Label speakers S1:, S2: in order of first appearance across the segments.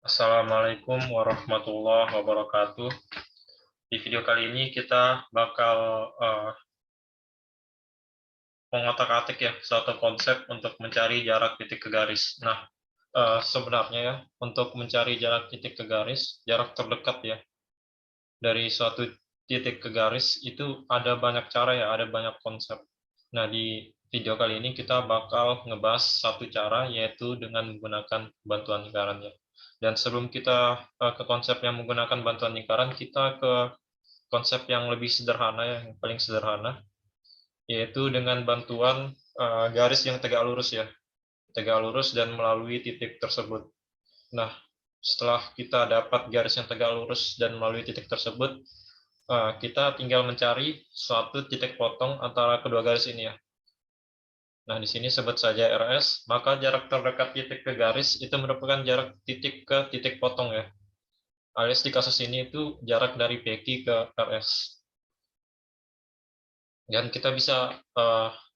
S1: Assalamualaikum warahmatullahi wabarakatuh. Di video kali ini kita bakal mengotak-atik ya suatu konsep untuk mencari jarak titik ke garis. Nah, sebenarnya ya untuk mencari jarak titik ke garis, jarak terdekat ya dari suatu titik ke garis itu ada banyak cara ya, ada banyak konsep. Nah, di video kali ini kita bakal ngebahas satu cara yaitu dengan menggunakan bantuan lingkaran ya. Dan sebelum kita ke konsep yang menggunakan bantuan lingkaran, kita ke konsep yang lebih sederhana ya, yang paling sederhana, yaitu dengan bantuan garis yang tegak lurus ya, tegak lurus dan melalui titik tersebut. Nah, setelah kita dapat garis yang tegak lurus dan melalui titik tersebut, kita tinggal mencari suatu titik potong antara kedua garis ini ya. Nah, di sini sebut saja RS, maka jarak terdekat titik ke garis itu merupakan jarak titik ke titik potong ya. Alias di kasus ini itu jarak dari PQ ke RS. Dan kita bisa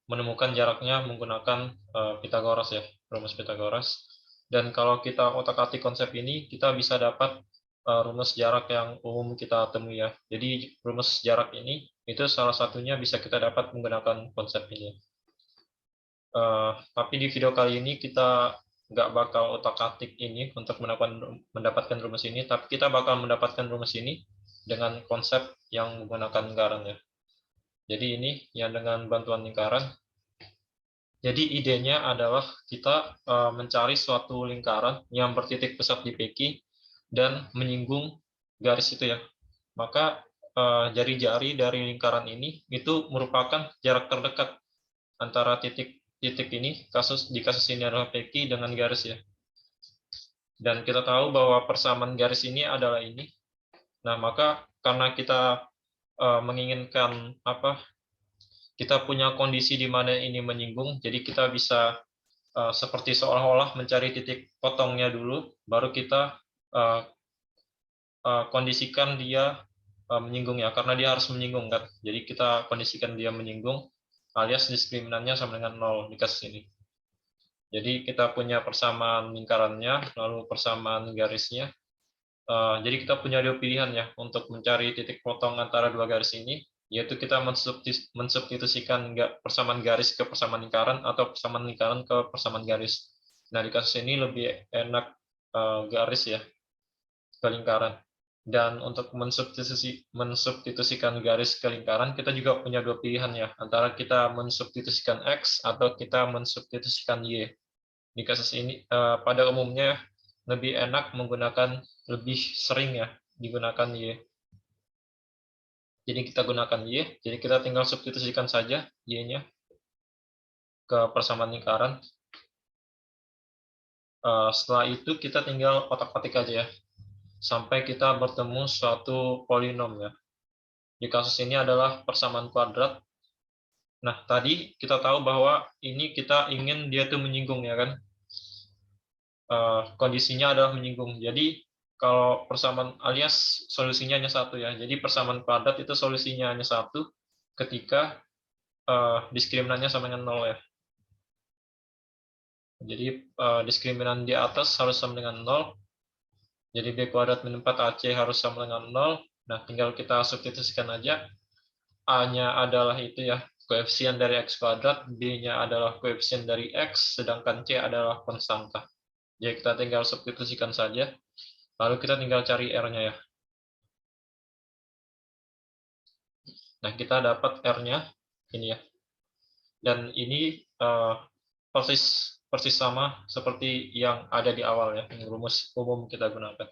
S1: menemukan jaraknya menggunakan Pythagoras ya, rumus Pythagoras. Dan kalau kita otak-atik konsep ini, kita bisa dapat rumus jarak yang umum kita temui ya. Jadi rumus jarak ini itu salah satunya bisa kita dapat menggunakan konsep ini. Tapi di video kali ini kita nggak bakal otak-atik ini untuk mendapatkan rumus ini, tapi kita bakal mendapatkan rumus ini dengan konsep yang menggunakan lingkaran ya. Jadi ini yang dengan bantuan lingkaran. Jadi idenya adalah kita mencari suatu lingkaran yang bertitik pusat di PQ dan menyinggung garis itu ya. Maka jari-jari dari lingkaran ini itu merupakan jarak terdekat antara titik ini, di kasus ini adalah PQ dengan garis ya. Dan kita tahu bahwa persamaan garis ini adalah ini. Nah, maka karena kita menginginkan kita punya kondisi di mana ini menyinggung, jadi kita bisa seperti seolah-olah mencari titik potongnya dulu, baru kita kondisikan dia menyinggung ya, karena dia harus menyinggung kan. Jadi kita kondisikan dia menyinggung, alias diskriminannya sama dengan 0 di kasus ini. Jadi kita punya persamaan lingkarannya, lalu persamaan garisnya. Jadi kita punya dua pilihan ya untuk mencari titik potong antara dua garis ini, yaitu kita mensubstitusikan persamaan garis ke persamaan lingkaran atau persamaan lingkaran ke persamaan garis. Nah, di kasus ini lebih enak garis ya ke lingkaran. Dan untuk mensubstitusikan garis ke lingkaran, kita juga punya dua pilihan ya, antara kita mensubstitusikan X atau kita mensubstitusikan Y. Di kasus ini, pada umumnya lebih enak menggunakan, lebih sering ya, digunakan Y. Jadi kita gunakan Y, jadi kita tinggal substitusikan saja Y-nya ke persamaan lingkaran. Setelah itu kita tinggal otak-atik aja ya, sampai kita bertemu suatu polinom ya. Di kasus ini adalah persamaan kuadrat. Nah, tadi kita tahu bahwa ini kita ingin dia tuh menyinggung ya kan. Kondisinya adalah menyinggung. Jadi kalau persamaan alias solusinya hanya satu ya. Jadi persamaan kuadrat itu solusinya hanya satu ketika diskriminannya sama dengan 0 ya. Jadi diskriminan di atas harus sama dengan 0. Jadi B kuadrat min 4AC harus sama dengan 0. Nah, tinggal kita substitusikan aja. A-nya adalah itu ya, koefisien dari X kuadrat, B-nya adalah koefisien dari X, sedangkan C adalah konstanta. Jadi kita tinggal substitusikan saja, lalu kita tinggal cari R-nya ya. Nah, kita dapat R-nya, ini ya. Dan ini persis sama seperti yang ada di awal ya, yang rumus umum kita gunakan.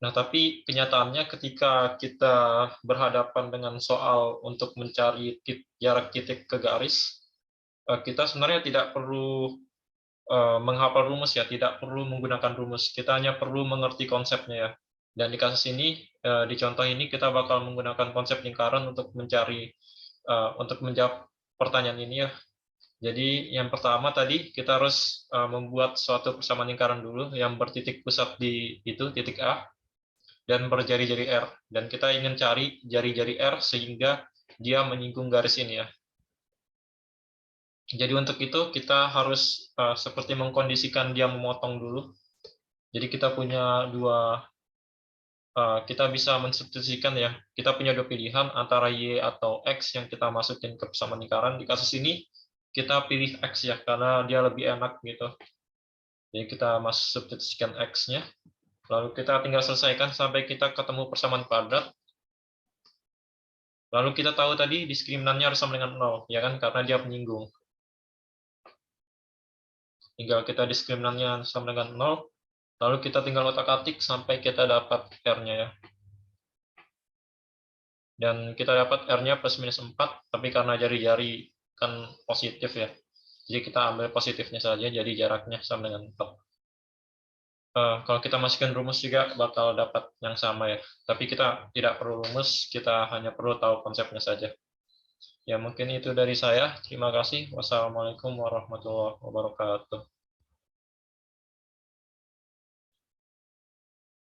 S1: Nah, tapi kenyataannya ketika kita berhadapan dengan soal untuk mencari jarak titik ke garis, kita sebenarnya tidak perlu menghafal rumus ya, tidak perlu menggunakan rumus. Kita hanya perlu mengerti konsepnya ya. Dan di kasus ini, di contoh ini kita bakal menggunakan konsep lingkaran untuk untuk menjawab pertanyaan ini ya. Jadi yang pertama tadi kita harus membuat suatu persamaan lingkaran dulu yang bertitik pusat di itu titik A dan berjari-jari R. Dan kita ingin cari jari-jari R sehingga dia menyinggung garis ini ya. Jadi untuk itu kita harus seperti mengkondisikan dia memotong dulu. Jadi kita punya kita bisa mensubstitusikan ya, kita punya dua pilihan antara Y atau X yang kita masukin ke persamaan lingkaran. Di kasus ini kita pilih X ya, karena dia lebih enak gitu. Jadi kita masuk substitusikan X-nya, lalu kita tinggal selesaikan sampai kita ketemu persamaan kuadrat. Lalu kita tahu tadi diskriminannya harus sama dengan 0, ya kan, karena dia penyinggung. Tinggal kita diskriminannya sama dengan 0, lalu kita tinggal otak-atik sampai kita dapat R-nya ya. Dan kita dapat R-nya plus minus 4, tapi karena jari-jari kan positif ya. Jadi kita ambil positifnya saja, jadi jaraknya sama dengan 4. Kalau kita masukkan rumus juga bakal dapat yang sama ya. Tapi kita tidak perlu rumus, kita hanya perlu tahu konsepnya saja. Ya mungkin itu dari saya. Terima kasih. Wassalamualaikum warahmatullahi wabarakatuh.